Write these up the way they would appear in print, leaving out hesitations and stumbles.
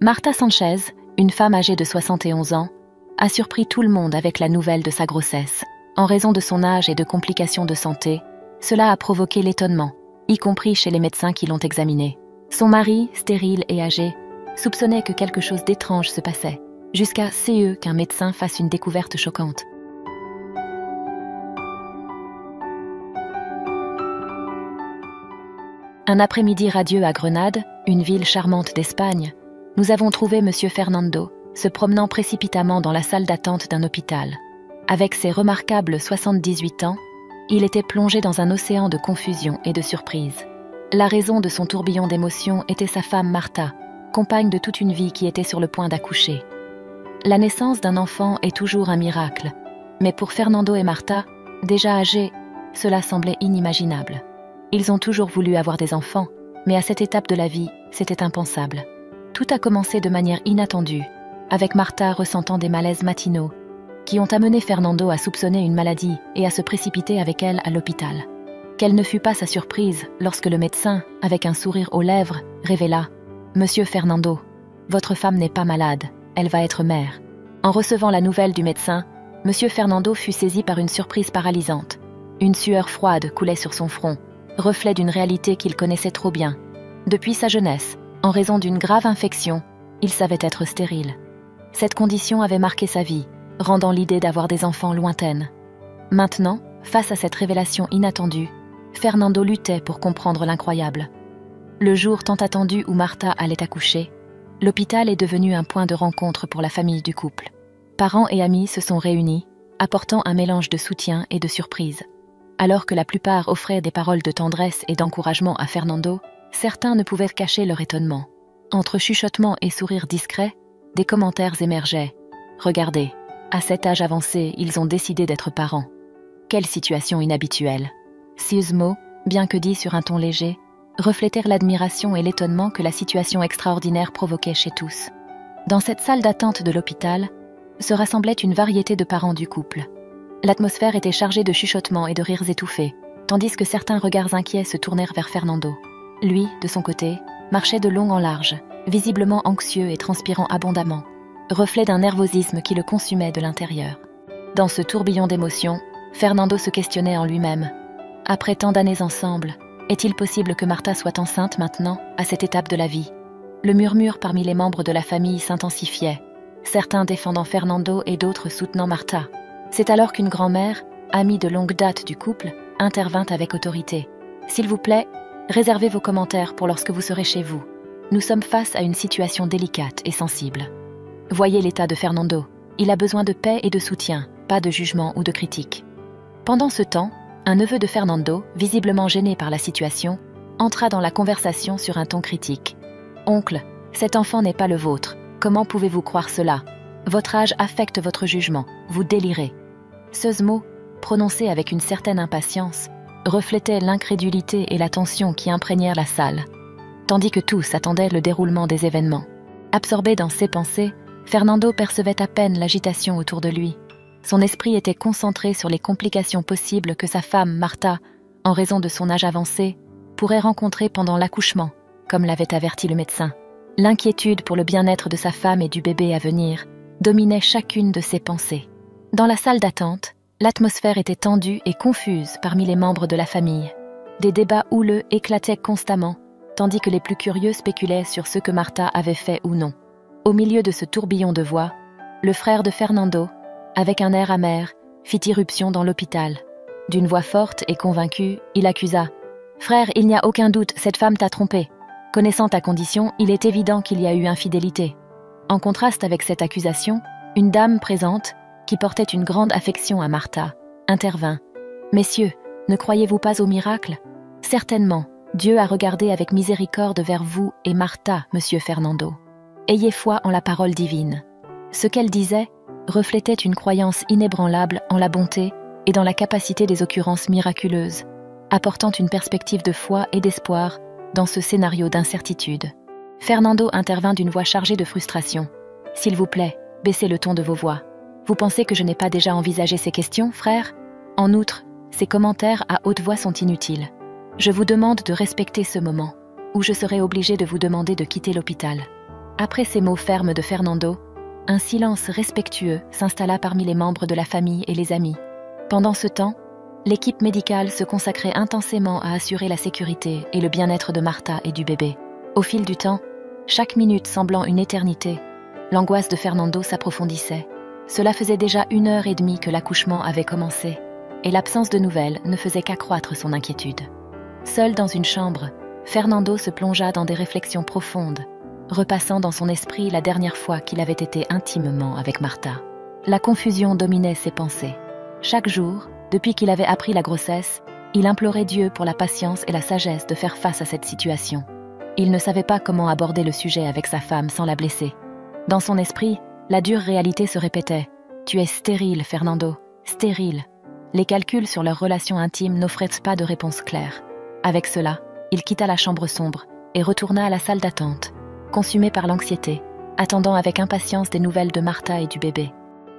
Marta Sanchez, une femme âgée de 71 ans, a surpris tout le monde avec la nouvelle de sa grossesse. En raison de son âge et de complications de santé, cela a provoqué l'étonnement, y compris chez les médecins qui l'ont examinée. Son mari, stérile et âgé, soupçonnait que quelque chose d'étrange se passait, jusqu'à ce qu'un médecin fasse une découverte choquante. Un après-midi radieux à Grenade, une ville charmante d'Espagne, nous avons trouvé M. Fernando se promenant précipitamment dans la salle d'attente d'un hôpital. Avec ses remarquables 78 ans, il était plongé dans un océan de confusion et de surprise. La raison de son tourbillon d'émotions était sa femme Marta, compagne de toute une vie qui était sur le point d'accoucher. La naissance d'un enfant est toujours un miracle, mais pour Fernando et Marta, déjà âgés, cela semblait inimaginable. Ils ont toujours voulu avoir des enfants, mais à cette étape de la vie, c'était impensable. Tout a commencé de manière inattendue, avec Marta ressentant des malaises matinaux, qui ont amené Fernando à soupçonner une maladie et à se précipiter avec elle à l'hôpital. Quelle ne fut pas sa surprise lorsque le médecin, avec un sourire aux lèvres, révéla « Monsieur Fernando, votre femme n'est pas malade, elle va être mère ». En recevant la nouvelle du médecin, Monsieur Fernando fut saisi par une surprise paralysante. Une sueur froide coulait sur son front, reflet d'une réalité qu'il connaissait trop bien. Depuis sa jeunesse, en raison d'une grave infection, il savait être stérile. Cette condition avait marqué sa vie, rendant l'idée d'avoir des enfants lointaine. Maintenant, face à cette révélation inattendue, Fernando luttait pour comprendre l'incroyable. Le jour tant attendu où Marta allait accoucher, l'hôpital est devenu un point de rencontre pour la famille du couple. Parents et amis se sont réunis, apportant un mélange de soutien et de surprise. Alors que la plupart offraient des paroles de tendresse et d'encouragement à Fernando, certains ne pouvaient cacher leur étonnement. Entre chuchotements et sourires discrets, des commentaires émergeaient. « Regardez, à cet âge avancé, ils ont décidé d'être parents. Quelle situation inhabituelle !» Ces mots, bien que dits sur un ton léger, reflétèrent l'admiration et l'étonnement que la situation extraordinaire provoquait chez tous. Dans cette salle d'attente de l'hôpital, se rassemblait une variété de parents du couple. L'atmosphère était chargée de chuchotements et de rires étouffés, tandis que certains regards inquiets se tournèrent vers Fernando. Lui, de son côté, marchait de long en large, visiblement anxieux et transpirant abondamment, reflet d'un nervosisme qui le consumait de l'intérieur. Dans ce tourbillon d'émotions, Fernando se questionnait en lui-même. Après tant d'années ensemble, est-il possible que Marta soit enceinte maintenant, à cette étape de la vie? Le murmure parmi les membres de la famille s'intensifiait, certains défendant Fernando et d'autres soutenant Marta. C'est alors qu'une grand-mère, amie de longue date du couple, intervint avec autorité. « S'il vous plaît, réservez vos commentaires pour lorsque vous serez chez vous. Nous sommes face à une situation délicate et sensible. Voyez l'état de Fernando. Il a besoin de paix et de soutien, pas de jugement ou de critique. » Pendant ce temps, un neveu de Fernando, visiblement gêné par la situation, entra dans la conversation sur un ton critique. « Oncle, cet enfant n'est pas le vôtre. Comment pouvez-vous croire cela? Votre âge affecte votre jugement. Vous délirez. » Ce mot, prononcé avec une certaine impatience, reflétait l'incrédulité et la tension qui imprégnèrent la salle, tandis que tous attendaient le déroulement des événements. Absorbé dans ses pensées, Fernando percevait à peine l'agitation autour de lui. Son esprit était concentré sur les complications possibles que sa femme, Marta, en raison de son âge avancé, pourrait rencontrer pendant l'accouchement, comme l'avait averti le médecin. L'inquiétude pour le bien-être de sa femme et du bébé à venir dominait chacune de ses pensées. Dans la salle d'attente, l'atmosphère était tendue et confuse parmi les membres de la famille. Des débats houleux éclataient constamment, tandis que les plus curieux spéculaient sur ce que Marta avait fait ou non. Au milieu de ce tourbillon de voix, le frère de Fernando, avec un air amer, fit irruption dans l'hôpital. D'une voix forte et convaincue, il accusa « Frère, il n'y a aucun doute, cette femme t'a trompé. Connaissant ta condition, il est évident qu'il y a eu infidélité. » En contraste avec cette accusation, une dame présente, qui portait une grande affection à Marta, intervint. « Messieurs, ne croyez-vous pas au miracle? Certainement, Dieu a regardé avec miséricorde vers vous et Marta, monsieur Fernando. Ayez foi en la parole divine. » Ce qu'elle disait reflétait une croyance inébranlable en la bonté et dans la capacité des occurrences miraculeuses, apportant une perspective de foi et d'espoir dans ce scénario d'incertitude. Fernando intervint d'une voix chargée de frustration. « S'il vous plaît, baissez le ton de vos voix. Vous pensez que je n'ai pas déjà envisagé ces questions, frère? En outre, ces commentaires à haute voix sont inutiles. Je vous demande de respecter ce moment, où je serai obligé de vous demander de quitter l'hôpital. » Après ces mots fermes de Fernando, un silence respectueux s'installa parmi les membres de la famille et les amis. Pendant ce temps, l'équipe médicale se consacrait intensément à assurer la sécurité et le bien-être de Martha et du bébé. Au fil du temps, chaque minute semblant une éternité, l'angoisse de Fernando s'approfondissait. Cela faisait déjà 1h30 que l'accouchement avait commencé, et l'absence de nouvelles ne faisait qu'accroître son inquiétude. Seul dans une chambre, Fernando se plongea dans des réflexions profondes, repassant dans son esprit la dernière fois qu'il avait été intimement avec Martha. La confusion dominait ses pensées. Chaque jour, depuis qu'il avait appris la grossesse, il implorait Dieu pour la patience et la sagesse de faire face à cette situation. Il ne savait pas comment aborder le sujet avec sa femme sans la blesser. Dans son esprit, la dure réalité se répétait. « Tu es stérile, Fernando, stérile ». Les calculs sur leur relation intime n'offraient pas de réponse claire. Avec cela, il quitta la chambre sombre et retourna à la salle d'attente, consumé par l'anxiété, attendant avec impatience des nouvelles de Martha et du bébé.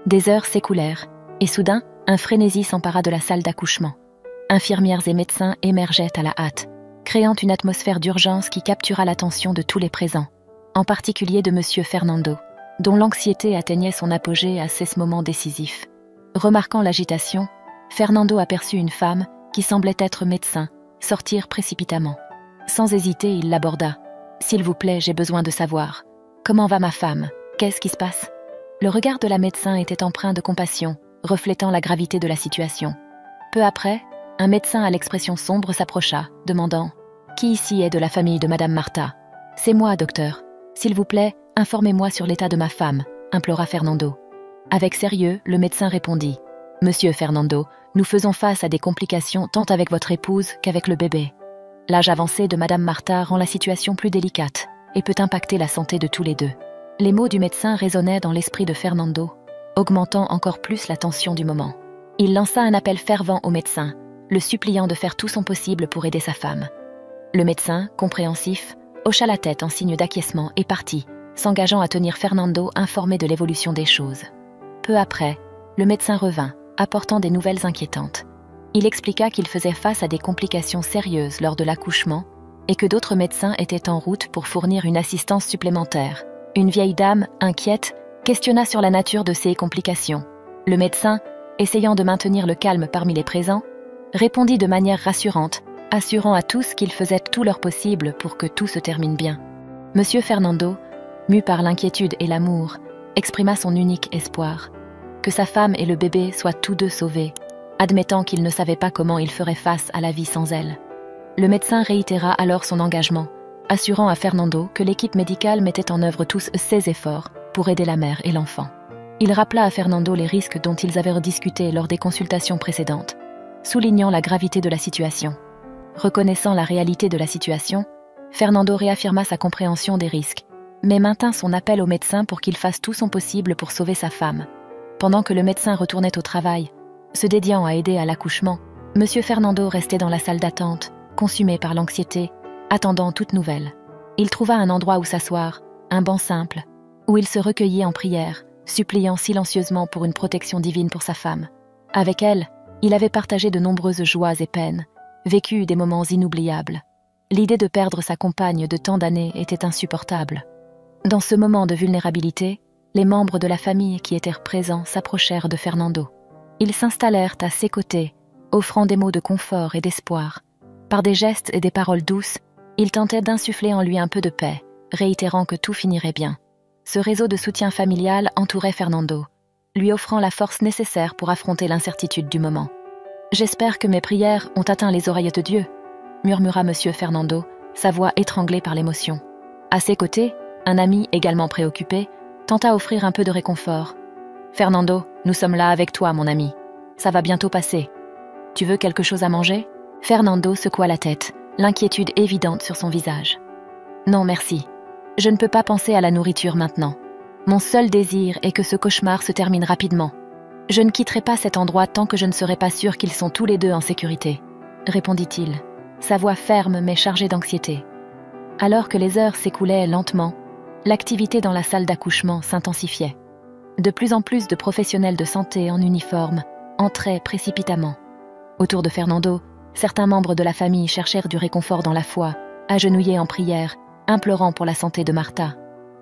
Des heures s'écoulèrent, et soudain, un frénésie s'empara de la salle d'accouchement. Infirmières et médecins émergeaient à la hâte, créant une atmosphère d'urgence qui captura l'attention de tous les présents, en particulier de M. Fernando, dont l'anxiété atteignait son apogée à ce moment décisif. Remarquant l'agitation, Fernando aperçut une femme, qui semblait être médecin, sortir précipitamment. Sans hésiter, il l'aborda. « S'il vous plaît, j'ai besoin de savoir. Comment va ma femme? Qu'est-ce qui se passe ?» Le regard de la médecin était empreint de compassion, reflétant la gravité de la situation. Peu après, un médecin à l'expression sombre s'approcha, demandant « Qui ici est de la famille de Madame Martha ?»« C'est moi, docteur. S'il vous plaît, informez-moi sur l'état de ma femme, » implora Fernando. Avec sérieux, le médecin répondit « Monsieur Fernando, nous faisons face à des complications tant avec votre épouse qu'avec le bébé. L'âge avancé de Madame Martha rend la situation plus délicate et peut impacter la santé de tous les deux. » Les mots du médecin résonnaient dans l'esprit de Fernando, augmentant encore plus la tension du moment. Il lança un appel fervent au médecin, le suppliant de faire tout son possible pour aider sa femme. Le médecin, compréhensif, hocha la tête en signe d'acquiescement et partit, s'engageant à tenir Fernando informé de l'évolution des choses. Peu après, le médecin revint, apportant des nouvelles inquiétantes. Il expliqua qu'il faisait face à des complications sérieuses lors de l'accouchement et que d'autres médecins étaient en route pour fournir une assistance supplémentaire. Une vieille dame, inquiète, questionna sur la nature de ces complications. Le médecin, essayant de maintenir le calme parmi les présents, répondit de manière rassurante, assurant à tous qu'ils faisaient tout leur possible pour que tout se termine bien. Monsieur Fernando, mu par l'inquiétude et l'amour, exprima son unique espoir, que sa femme et le bébé soient tous deux sauvés, admettant qu'il ne savait pas comment il ferait face à la vie sans elle. Le médecin réitéra alors son engagement, assurant à Fernando que l'équipe médicale mettait en œuvre tous ses efforts pour aider la mère et l'enfant. Il rappela à Fernando les risques dont ils avaient rediscuté lors des consultations précédentes, soulignant la gravité de la situation. Reconnaissant la réalité de la situation, Fernando réaffirma sa compréhension des risques, mais maintint son appel au médecin pour qu'il fasse tout son possible pour sauver sa femme. Pendant que le médecin retournait au travail, se dédiant à aider à l'accouchement, M. Fernando restait dans la salle d'attente, consumé par l'anxiété, attendant toute nouvelle. Il trouva un endroit où s'asseoir, un banc simple, où il se recueillit en prière, suppliant silencieusement pour une protection divine pour sa femme. Avec elle, il avait partagé de nombreuses joies et peines, vécu des moments inoubliables. L'idée de perdre sa compagne de tant d'années était insupportable. Dans ce moment de vulnérabilité, les membres de la famille qui étaient présents s'approchèrent de Fernando. Ils s'installèrent à ses côtés, offrant des mots de confort et d'espoir. Par des gestes et des paroles douces, ils tentaient d'insuffler en lui un peu de paix, réitérant que tout finirait bien. Ce réseau de soutien familial entourait Fernando, lui offrant la force nécessaire pour affronter l'incertitude du moment. « J'espère que mes prières ont atteint les oreilles de Dieu », murmura M. Fernando, sa voix étranglée par l'émotion. À ses côtés, un ami, également préoccupé, tenta d'offrir un peu de réconfort. « Fernando, nous sommes là avec toi, mon ami. Ça va bientôt passer. Tu veux quelque chose à manger ?» Fernando secoua la tête, l'inquiétude évidente sur son visage. « Non, merci. Je ne peux pas penser à la nourriture maintenant. Mon seul désir est que ce cauchemar se termine rapidement. Je ne quitterai pas cet endroit tant que je ne serai pas sûr qu'ils sont tous les deux en sécurité, » répondit-il, sa voix ferme mais chargée d'anxiété. Alors que les heures s'écoulaient lentement, l'activité dans la salle d'accouchement s'intensifiait. De plus en plus de professionnels de santé en uniforme entraient précipitamment. Autour de Fernando, certains membres de la famille cherchèrent du réconfort dans la foi, agenouillés en prière, implorant pour la santé de Martha.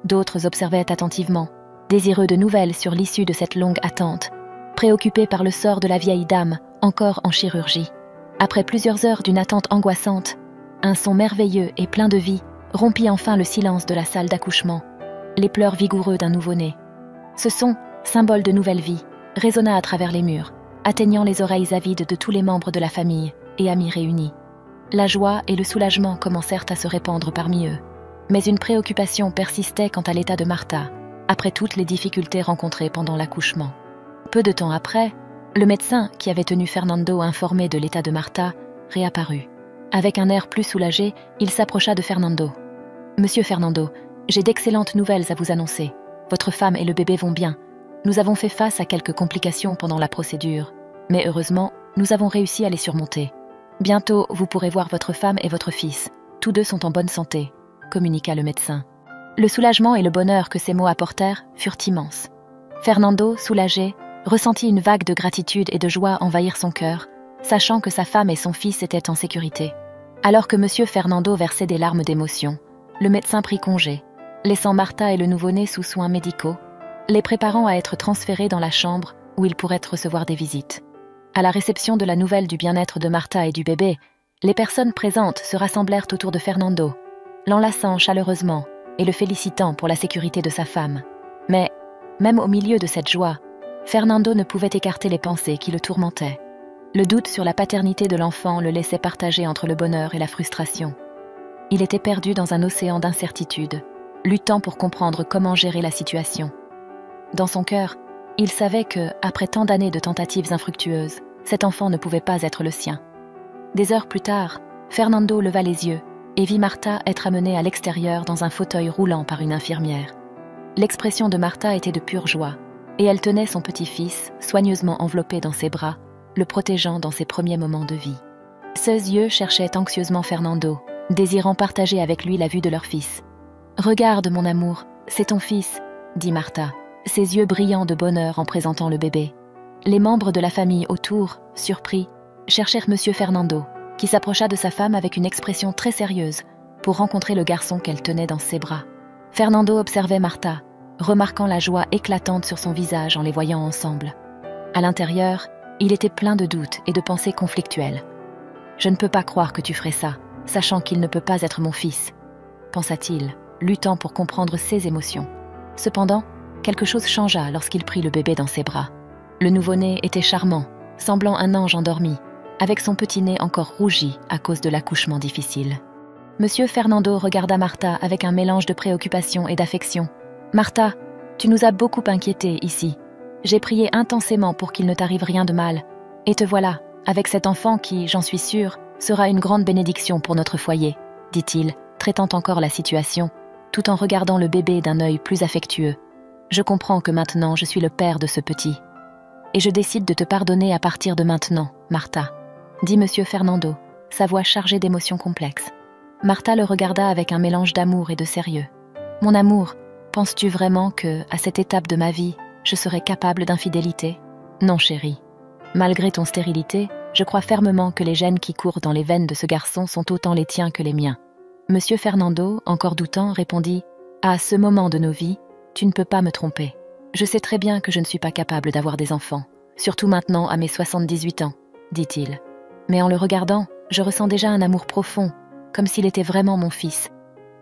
D'autres observaient attentivement, désireux de nouvelles sur l'issue de cette longue attente, préoccupés par le sort de la vieille dame, encore en chirurgie. Après plusieurs heures d'une attente angoissante, un son merveilleux et plein de vie rompit enfin le silence de la salle d'accouchement, les pleurs vigoureux d'un nouveau-né. Ce son, symbole de nouvelle vie, résonna à travers les murs, atteignant les oreilles avides de tous les membres de la famille et amis réunis. La joie et le soulagement commencèrent à se répandre parmi eux, mais une préoccupation persistait quant à l'état de Martha, après toutes les difficultés rencontrées pendant l'accouchement. Peu de temps après, le médecin qui avait tenu Fernando informé de l'état de Martha réapparut. Avec un air plus soulagé, il s'approcha de Fernando. « Monsieur Fernando, j'ai d'excellentes nouvelles à vous annoncer. Votre femme et le bébé vont bien. Nous avons fait face à quelques complications pendant la procédure, mais heureusement, nous avons réussi à les surmonter. Bientôt, vous pourrez voir votre femme et votre fils. Tous deux sont en bonne santé, » communiqua le médecin. Le soulagement et le bonheur que ces mots apportèrent furent immenses. Fernando, soulagé, ressentit une vague de gratitude et de joie envahir son cœur, sachant que sa femme et son fils étaient en sécurité. Alors que monsieur Fernando versait des larmes d'émotion, le médecin prit congé, laissant Martha et le nouveau-né sous soins médicaux, les préparant à être transférés dans la chambre où ils pourraient recevoir des visites. À la réception de la nouvelle du bien-être de Martha et du bébé, les personnes présentes se rassemblèrent autour de Fernando, l'enlaçant chaleureusement et le félicitant pour la sécurité de sa femme. Mais, même au milieu de cette joie, Fernando ne pouvait écarter les pensées qui le tourmentaient. Le doute sur la paternité de l'enfant le laissait partager entre le bonheur et la frustration. Il était perdu dans un océan d'incertitude, luttant pour comprendre comment gérer la situation. Dans son cœur, il savait que, après tant d'années de tentatives infructueuses, cet enfant ne pouvait pas être le sien. Des heures plus tard, Fernando leva les yeux et vit Martha être amenée à l'extérieur dans un fauteuil roulant par une infirmière. L'expression de Martha était de pure joie, et elle tenait son petit-fils, soigneusement enveloppé dans ses bras, le protégeant dans ses premiers moments de vie. Ses yeux cherchaient anxieusement Fernando, désirant partager avec lui la vue de leur fils. « Regarde, mon amour, c'est ton fils », dit Martha, ses yeux brillants de bonheur en présentant le bébé. Les membres de la famille autour, surpris, cherchèrent monsieur Fernando, qui s'approcha de sa femme avec une expression très sérieuse pour rencontrer le garçon qu'elle tenait dans ses bras. Fernando observait Martha, remarquant la joie éclatante sur son visage en les voyant ensemble. À l'intérieur, il était plein de doutes et de pensées conflictuelles. « Je ne peux pas croire que tu ferais ça, sachant qu'il ne peut pas être mon fils, » pensa-t-il, luttant pour comprendre ses émotions. Cependant, quelque chose changea lorsqu'il prit le bébé dans ses bras. Le nouveau-né était charmant, semblant un ange endormi, avec son petit nez encore rougi à cause de l'accouchement difficile. Monsieur Fernando regarda Martha avec un mélange de préoccupation et d'affection. « Martha, tu nous as beaucoup inquiétés ici. J'ai prié intensément pour qu'il ne t'arrive rien de mal. Et te voilà, avec cet enfant qui, j'en suis sûre, sera une grande bénédiction pour notre foyer, » dit-il, traitant encore la situation, tout en regardant le bébé d'un œil plus affectueux. « Je comprends que maintenant je suis le père de ce petit. Et je décide de te pardonner à partir de maintenant, Martha, » dit monsieur Fernando, sa voix chargée d'émotions complexes. Martha le regarda avec un mélange d'amour et de sérieux. « Mon amour, penses-tu vraiment que, à cette étape de ma vie, je serai capable d'infidélité ? Non, chérie. Malgré ton stérilité, je crois fermement que les gènes qui courent dans les veines de ce garçon sont autant les tiens que les miens. » Monsieur Fernando, encore doutant, répondit « À ce moment de nos vies, tu ne peux pas me tromper. Je sais très bien que je ne suis pas capable d'avoir des enfants, surtout maintenant à mes 78 ans, dit-il. Mais en le regardant, je ressens déjà un amour profond, comme s'il était vraiment mon fils.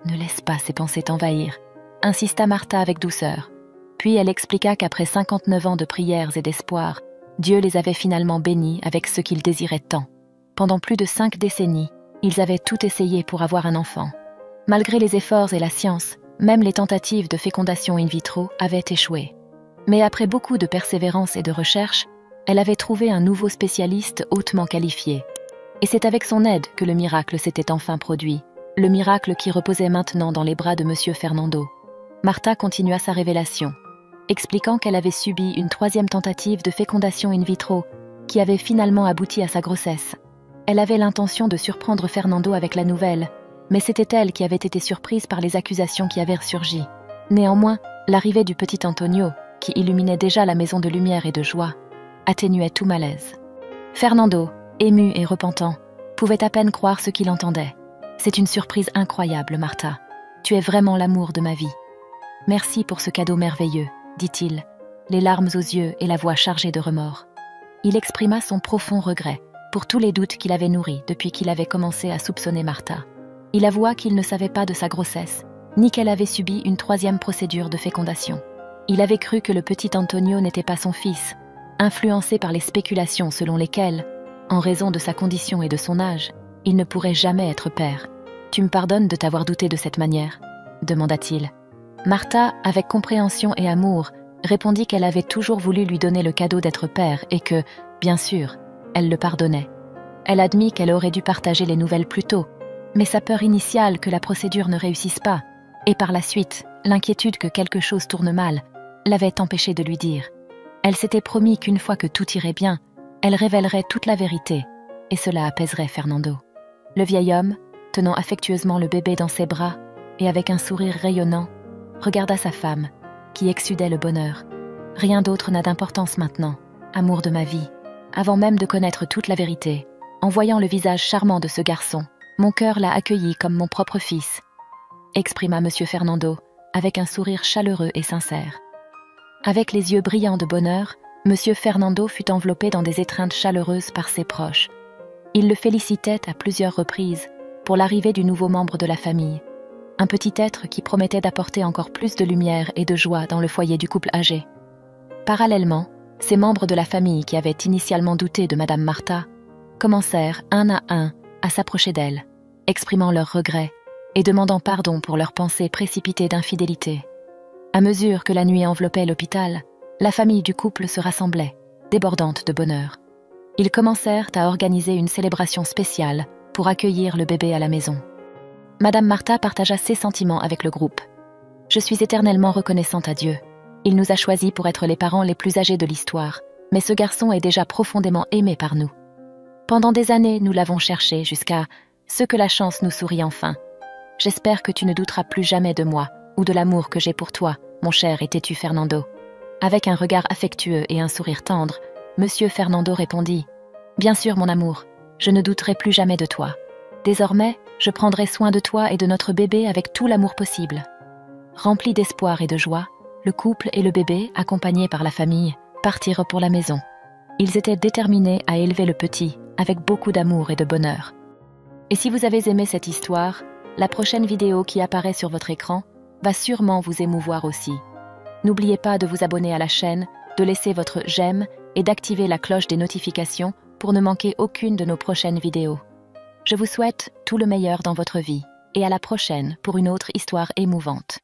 Ne laisse pas ces pensées t'envahir, insista Martha avec douceur. Puis elle expliqua qu'après 59 ans de prières et d'espoir, Dieu les avait finalement bénis avec ce qu'ils désiraient tant. Pendant plus de 5 décennies, ils avaient tout essayé pour avoir un enfant. Malgré les efforts et la science, même les tentatives de fécondation in vitro avaient échoué. Mais après beaucoup de persévérance et de recherche, elle avait trouvé un nouveau spécialiste hautement qualifié. Et c'est avec son aide que le miracle s'était enfin produit, le miracle qui reposait maintenant dans les bras de monsieur Fernando. Martha continua sa révélation, expliquant qu'elle avait subi une 3e tentative de fécondation in vitro, qui avait finalement abouti à sa grossesse. Elle avait l'intention de surprendre Fernando avec la nouvelle, mais c'était elle qui avait été surprise par les accusations qui avaient surgi. Néanmoins, l'arrivée du petit Antonio, qui illuminait déjà la maison de lumière et de joie, atténuait tout malaise. Fernando, ému et repentant, pouvait à peine croire ce qu'il entendait. « C'est une surprise incroyable, Martha. Tu es vraiment l'amour de ma vie. » Merci pour ce cadeau merveilleux, dit-il, les larmes aux yeux et la voix chargée de remords. Il exprima son profond regret pour tous les doutes qu'il avait nourris depuis qu'il avait commencé à soupçonner Martha. Il avoua qu'il ne savait pas de sa grossesse, ni qu'elle avait subi une 3e procédure de fécondation. Il avait cru que le petit Antonio n'était pas son fils, influencé par les spéculations selon lesquelles, en raison de sa condition et de son âge, il ne pourrait jamais être père. « Tu me pardonnes de t'avoir douté de cette manière ?» demanda-t-il. Martha, avec compréhension et amour, répondit qu'elle avait toujours voulu lui donner le cadeau d'être père et que, bien sûr, elle le pardonnait. Elle admit qu'elle aurait dû partager les nouvelles plus tôt, mais sa peur initiale que la procédure ne réussisse pas, et par la suite, l'inquiétude que quelque chose tourne mal, l'avait empêchée de lui dire. Elle s'était promis qu'une fois que tout irait bien, elle révélerait toute la vérité, et cela apaiserait Fernando. Le vieil homme, tenant affectueusement le bébé dans ses bras, et avec un sourire rayonnant, regarda sa femme, qui exsudait le bonheur. Rien d'autre n'a d'importance maintenant, amour de ma vie. Avant même de connaître toute la vérité, en voyant le visage charmant de ce garçon, mon cœur l'a accueilli comme mon propre fils, exprima M. Fernando, avec un sourire chaleureux et sincère. Avec les yeux brillants de bonheur, M. Fernando fut enveloppé dans des étreintes chaleureuses par ses proches. Il le félicitait à plusieurs reprises pour l'arrivée du nouveau membre de la famille, un petit être qui promettait d'apporter encore plus de lumière et de joie dans le foyer du couple âgé. Parallèlement, ces membres de la famille qui avaient initialement douté de Madame Martha commencèrent un à s'approcher d'elle, exprimant leurs regrets et demandant pardon pour leurs pensées précipitées d'infidélité. À mesure que la nuit enveloppait l'hôpital, la famille du couple se rassemblait, débordante de bonheur. Ils commencèrent à organiser une célébration spéciale pour accueillir le bébé à la maison. Madame Martha partagea ses sentiments avec le groupe. « Je suis éternellement reconnaissante à Dieu. Il nous a choisis pour être les parents les plus âgés de l'histoire, mais ce garçon est déjà profondément aimé par nous. Pendant des années, nous l'avons cherché jusqu'à ce que la chance nous sourie enfin. J'espère que tu ne douteras plus jamais de moi ou de l'amour que j'ai pour toi, mon cher et têtu Fernando. » Avec un regard affectueux et un sourire tendre, Monsieur Fernando répondit « Bien sûr, mon amour, je ne douterai plus jamais de toi. Désormais, je prendrai soin de toi et de notre bébé avec tout l'amour possible. » Rempli d'espoir et de joie, le couple et le bébé, accompagnés par la famille, partirent pour la maison. Ils étaient déterminés à élever le petit avec beaucoup d'amour et de bonheur. Et si vous avez aimé cette histoire, la prochaine vidéo qui apparaît sur votre écran va sûrement vous émouvoir aussi. N'oubliez pas de vous abonner à la chaîne, de laisser votre j'aime et d'activer la cloche des notifications pour ne manquer aucune de nos prochaines vidéos. Je vous souhaite tout le meilleur dans votre vie et à la prochaine pour une autre histoire émouvante.